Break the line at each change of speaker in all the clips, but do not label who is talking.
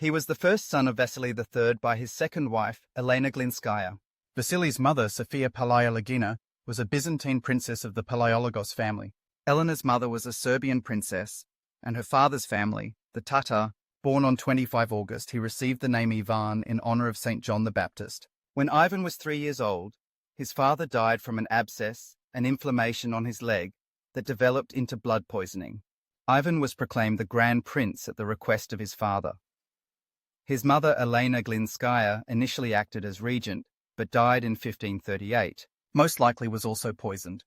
He was the first son of Vasily III by his second wife, Elena Glinskaya. Vasily's mother, Sophia Palaiologina, was a Byzantine princess of the Palaiologos family. Eleanor's mother was a Serbian princess, and her father's family, the Tatar, born on 25 August, he received the name Ivan in honor of St. John the Baptist. When Ivan was 3 years old, his father died from an abscess, an inflammation on his leg, that developed into blood poisoning. Ivan was proclaimed the Grand Prince at the request of his father. His mother, Elena Glinskaya, initially acted as regent, but died in 1538. Most likely was also poisoned.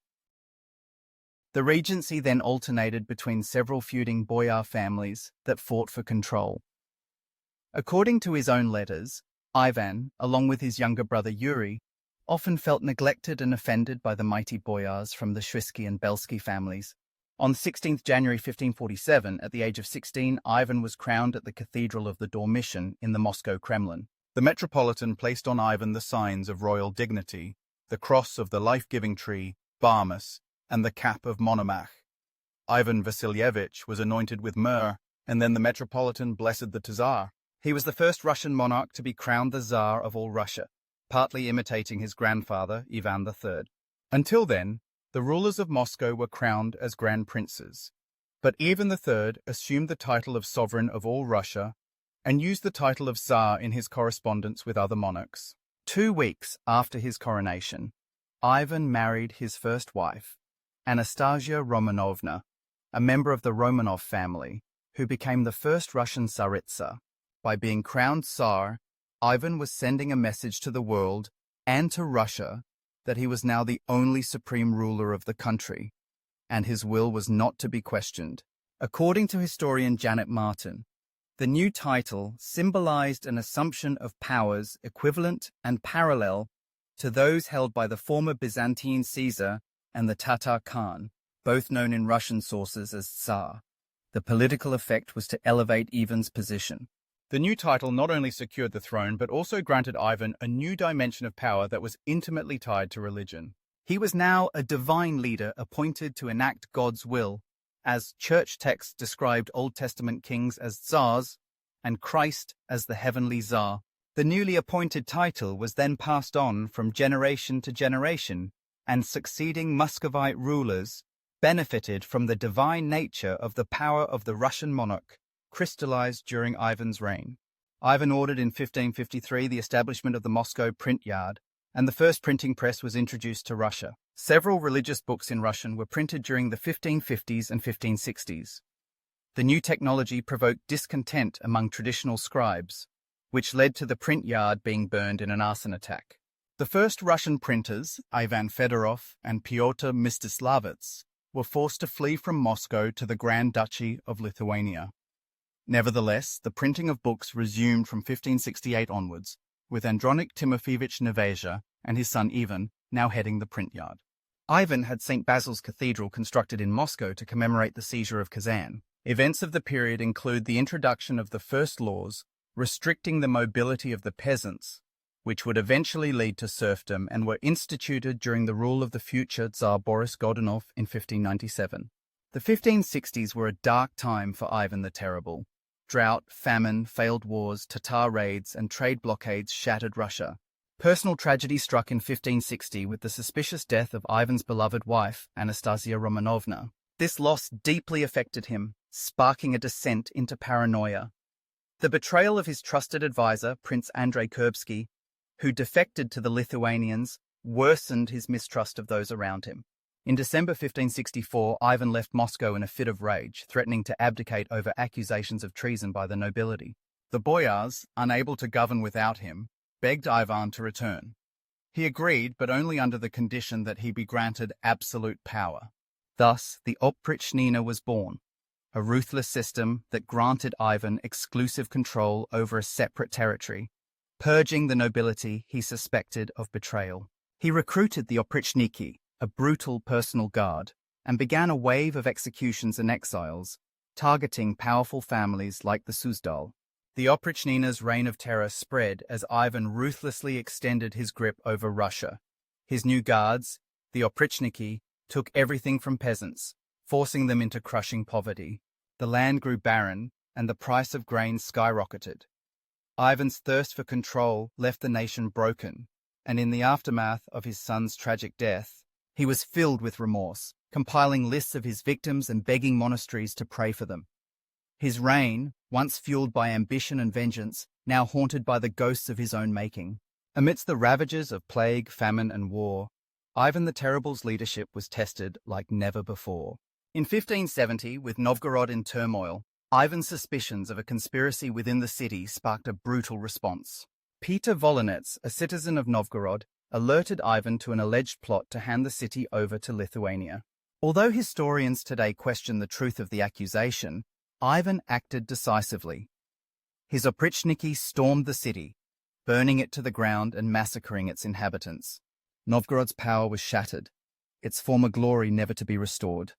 The regency then alternated between several feuding boyar families that fought for control. According to his own letters, Ivan, along with his younger brother Yuri, often felt neglected and offended by the mighty boyars from the Shrisky and Belsky families. On 16 January 1547, at the age of 16, Ivan was crowned at the Cathedral of the Dormition in the Moscow Kremlin.
The Metropolitan placed on Ivan the signs of royal dignity, the cross of the life-giving tree, Barmus, and the cap of Monomach. Ivan Vasilievich was anointed with myrrh, and then the Metropolitan blessed the Tsar.
He was the first Russian monarch to be crowned the Tsar of all Russia, partly imitating his grandfather, Ivan III.
Until then, the rulers of Moscow were crowned as Grand Princes, but Ivan III assumed the title of sovereign of all Russia and used the title of Tsar in his correspondence with other monarchs.
2 weeks after his coronation, Ivan married his first wife, Anastasia Romanovna, a member of the Romanov family, who became the first Russian Tsaritsa. By being crowned Tsar, Ivan was sending a message to the world and to Russia that he was now the only supreme ruler of the country, and his will was not to be questioned. According to historian Janet Martin, the new title symbolized an assumption of powers equivalent and parallel to those held by the former Byzantine Caesar and the Tatar Khan, both known in Russian sources as Tsar. The political effect was to elevate Ivan's position.
The new title not only secured the throne, but also granted Ivan a new dimension of power that was intimately tied to religion.
He was now a divine leader appointed to enact God's will, as church texts described Old Testament kings as Tsars and Christ as the heavenly Tsar. The newly appointed title was then passed on from generation to generation, and succeeding Muscovite rulers benefited from the divine nature of the power of the Russian monarch, crystallized during Ivan's reign. Ivan ordered in 1553 the establishment of the Moscow print yard, and the first printing press was introduced to Russia. Several religious books in Russian were printed during the 1550s and 1560s. The new technology provoked discontent among traditional scribes, which led to the print yard being burned in an arson attack. The first Russian printers, Ivan Fedorov and Pyotr Mstislavets, were forced to flee from Moscow to the Grand Duchy of Lithuania. Nevertheless, the printing of books resumed from 1568 onwards, with Andronik Timofeyevich Neveja and his son Ivan now heading the print yard. Ivan had St. Basil's Cathedral constructed in Moscow to commemorate the seizure of Kazan. Events of the period include the introduction of the first laws restricting the mobility of the peasants, which would eventually lead to serfdom and were instituted during the rule of the future Tsar Boris Godunov in 1597. The 1560s were a dark time for Ivan the Terrible. Drought, famine, failed wars, Tatar raids, and trade blockades shattered Russia. Personal tragedy struck in 1560 with the suspicious death of Ivan's beloved wife, Anastasia Romanovna. This loss deeply affected him, sparking a descent into paranoia. The betrayal of his trusted advisor, Prince Andrei Kurbsky, who defected to the Lithuanians, worsened his mistrust of those around him. In December 1564, Ivan left Moscow in a fit of rage, threatening to abdicate over accusations of treason by the nobility. The boyars, unable to govern without him, begged Ivan to return. He agreed, but only under the condition that he be granted absolute power. Thus, the Oprichnina was born, a ruthless system that granted Ivan exclusive control over a separate territory, purging the nobility he suspected of betrayal. He recruited the Oprichniki, a brutal personal guard, and began a wave of executions and exiles, targeting powerful families like the Suzdal. The Oprichnina's reign of terror spread as Ivan ruthlessly extended his grip over Russia. His new guards, the Oprichniki, took everything from peasants, forcing them into crushing poverty. The land grew barren, and the price of grain skyrocketed. Ivan's thirst for control left the nation broken, and in the aftermath of his son's tragic death, he was filled with remorse, compiling lists of his victims and begging monasteries to pray for them. His reign, once fueled by ambition and vengeance, now haunted by the ghosts of his own making. Amidst the ravages of plague, famine, and war, Ivan the Terrible's leadership was tested like never before. In 1570, with Novgorod in turmoil, Ivan's suspicions of a conspiracy within the city sparked a brutal response. Peter Volanets, a citizen of Novgorod, alerted Ivan to an alleged plot to hand the city over to Lithuania. Although historians today question the truth of the accusation, Ivan acted decisively. His oprichniki stormed the city, burning it to the ground and massacring its inhabitants. Novgorod's power was shattered, its former glory never to be restored.